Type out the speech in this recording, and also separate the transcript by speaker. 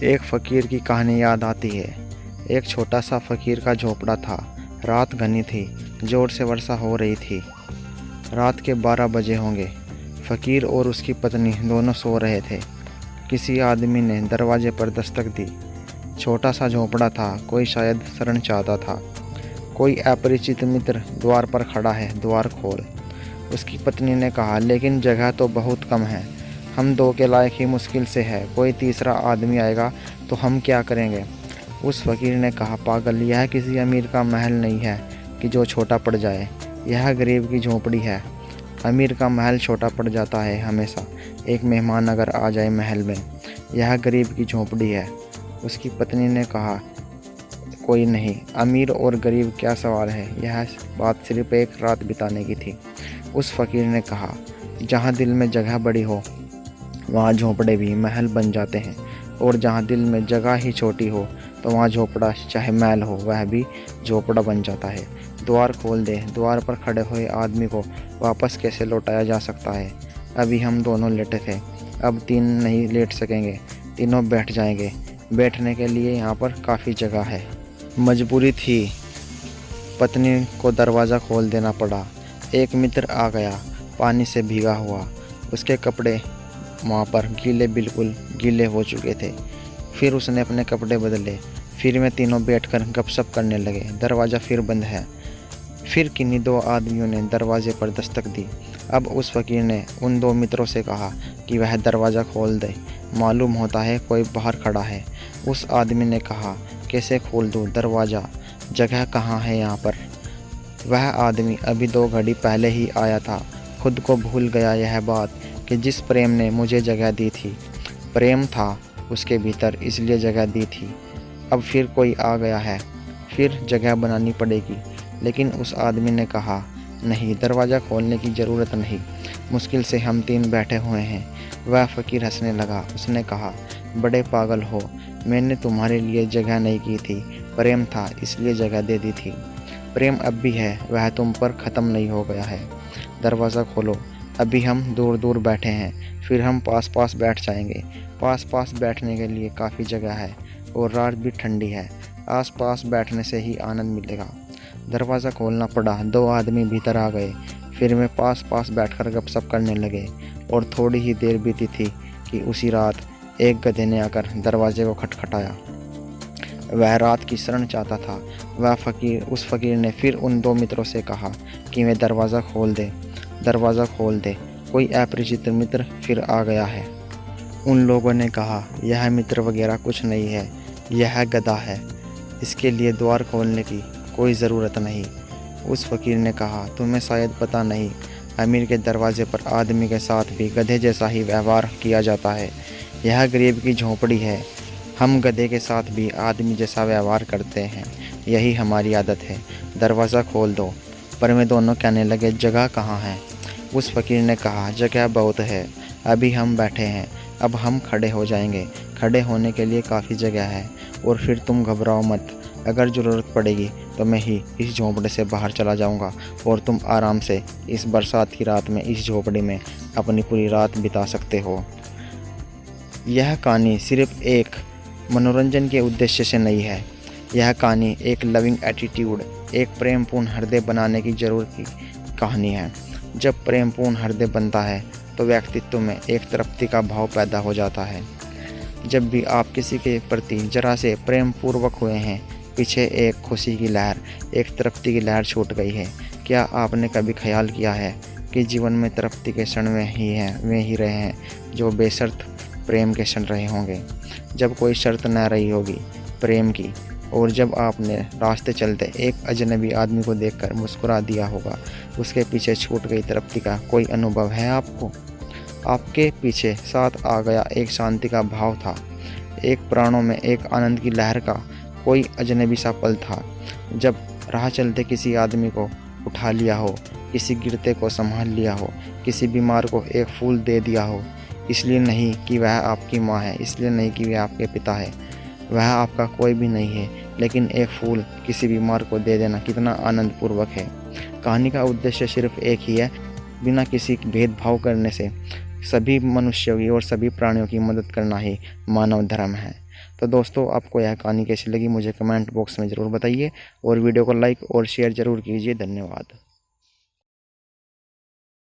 Speaker 1: एक फ़कीर की कहानी याद आती है। एक छोटा सा फ़कीर का झोंपड़ा था। रात घनी थी, ज़ोर से वर्षा हो रही थी। रात के 12 बजे होंगे। फ़कीर और उसकी पत्नी दोनों सो रहे थे। किसी आदमी ने दरवाजे पर दस्तक दी। छोटा सा झोंपड़ा था, कोई शायद शरण चाहता था। कोई अपरिचित मित्र द्वार पर खड़ा है, द्वार खोल। उसकी पत्नी ने कहा, लेकिन जगह तो बहुत कम है, हम दो के लायक ही मुश्किल से है, कोई तीसरा आदमी आएगा तो हम क्या करेंगे। उस फ़कीर ने कहा, पागल, यह किसी अमीर का महल नहीं है कि जो छोटा पड़ जाए, यह गरीब की झोंपड़ी है। अमीर का महल छोटा पड़ जाता है हमेशा, एक मेहमान अगर आ जाए महल में। यह गरीब की झोंपड़ी है। उसकी पत्नी ने कहा, कोई नहीं, अमीर और गरीब क्या सवाल है, यह बात सिर्फ एक रात बिताने की थी। उस फ़कीर ने कहा, जहाँ दिल में जगह बड़ी हो वहाँ झोंपड़े भी महल बन जाते हैं, और जहाँ दिल में जगह ही छोटी हो तो वहाँ झोंपड़ा चाहे महल हो वह भी झोंपड़ा बन जाता है। द्वार खोल दे। द्वार पर खड़े हुए आदमी को वापस कैसे लौटाया जा सकता है। अभी हम दोनों लेटे थे, अब तीन नहीं लेट सकेंगे, तीनों बैठ जाएंगे। बैठने के लिए यहाँ पर काफ़ी जगह है। मजबूरी थी, पत्नी को दरवाज़ा खोल देना पड़ा। एक मित्र आ गया, पानी से भीगा हुआ। उसके कपड़े वहाँ पर बिल्कुल गीले हो चुके थे। फिर उसने अपने कपड़े बदले। फिर वे तीनों बैठकर गपशप करने लगे। दरवाज़ा फिर बंद है। फिर किन्हीं दो आदमियों ने दरवाजे पर दस्तक दी। अब उस फ़कीर ने उन दो मित्रों से कहा कि वह दरवाज़ा खोल दे, मालूम होता है कोई बाहर खड़ा है। उस आदमी ने कहा, कैसे खोल दूँ दरवाज़ा, जगह कहाँ है यहाँ पर। वह आदमी अभी 2 घड़ी पहले ही आया था। खुद को भूल गया यह बात कि जिस प्रेम ने मुझे जगह दी थी, प्रेम था उसके भीतर, इसलिए जगह दी थी। अब फिर कोई आ गया है, फिर जगह बनानी पड़ेगी। लेकिन उस आदमी ने कहा, नहीं, दरवाज़ा खोलने की ज़रूरत नहीं, मुश्किल से हम 3 बैठे हुए हैं। वह फ़कीर हंसने लगा। उसने कहा, बड़े पागल हो, मैंने तुम्हारे लिए जगह नहीं की थी, प्रेम था इसलिए जगह दे दी थी। प्रेम अब भी है, वह तुम पर ख़त्म नहीं हो गया है। दरवाज़ा खोलो। अभी हम दूर दूर बैठे हैं, फिर हम पास पास बैठ जाएंगे। पास पास बैठने के लिए काफ़ी जगह है और रात भी ठंडी है। आस पास बैठने से ही आनंद मिलेगा। दरवाज़ा खोलना पड़ा। 2 आदमी भीतर आ गए। फिर वे पास पास बैठकर गपशप करने लगे और थोड़ी ही देर बीती थी कि उसी रात एक गधे ने आकर दरवाजे को खटखटाया। वह रात की शरण चाहता था। उस फ़कीर ने फिर उन 2 मित्रों से कहा कि वे दरवाज़ा खोल दे, दरवाज़ा खोल दे। कोई अपरिचित मित्र फिर आ गया है। उन लोगों ने कहा, यह मित्र वगैरह कुछ नहीं है, यह गधा है, इसके लिए द्वार खोलने की कोई ज़रूरत नहीं। उस फ़कीर ने कहा, तुम्हें शायद पता नहीं, अमीर के दरवाजे पर आदमी के साथ भी गधे जैसा ही व्यवहार किया जाता है। यह गरीब की झोंपड़ी है, हम गधे के साथ भी आदमी जैसा व्यवहार करते हैं, यही हमारी आदत है। दरवाज़ा खोल दो। पर वे दोनों कहने लगे, जगह कहाँ है। उस फ़कीर ने कहा, जगह बहुत है, अभी हम बैठे हैं, अब हम खड़े हो जाएंगे, खड़े होने के लिए काफ़ी जगह है। और फिर तुम घबराओ मत, अगर ज़रूरत पड़ेगी तो मैं ही इस झोंपड़े से बाहर चला जाऊंगा और तुम आराम से इस बरसात की रात में इस झोंपड़ी में अपनी पूरी रात बिता सकते हो। यह कहानी सिर्फ एक मनोरंजन के उद्देश्य से नहीं है। यह कहानी एक लविंग एटीट्यूड, एक प्रेमपूर्ण हृदय बनाने की ज़रूरत की कहानी है। जब प्रेमपूर्ण हृदय बनता है तो व्यक्तित्व में एक तृप्ति का भाव पैदा हो जाता है। जब भी आप किसी के प्रति जरा से प्रेम पूर्वक हुए हैं, पीछे एक खुशी की लहर, एक तृप्ति की लहर छूट गई है। क्या आपने कभी ख्याल किया है कि जीवन में तृप्ति के क्षण में ही हैं, वे ही रहे हैं जो बेशर्त प्रेम के क्षण रहे होंगे, जब कोई शर्त न रही होगी प्रेम की, और जब आपने रास्ते चलते एक अजनबी आदमी को देखकर मुस्कुरा दिया होगा, उसके पीछे छूट गई तृप्ति का कोई अनुभव है आपको। आपके पीछे साथ आ गया एक शांति का भाव था, एक प्राणों में एक आनंद की लहर का कोई अजनबी सा पल था। जब राह चलते किसी आदमी को उठा लिया हो, किसी गिरते को संभाल लिया हो, किसी बीमार को एक फूल दे दिया हो, इसलिए नहीं कि वह आपकी माँ है, इसलिए नहीं कि वह आपके पिता है, वह आपका कोई भी नहीं है, लेकिन एक फूल किसी बीमार को दे देना कितना आनंदपूर्वक है। कहानी का उद्देश्य सिर्फ एक ही है, बिना किसी भेदभाव करने से सभी मनुष्यों की और सभी प्राणियों की मदद करना ही मानव धर्म है। तो दोस्तों आपको यह कहानी कैसी लगी मुझे कमेंट बॉक्स में ज़रूर बताइए और वीडियो को लाइक और शेयर ज़रूर कीजिए। धन्यवाद।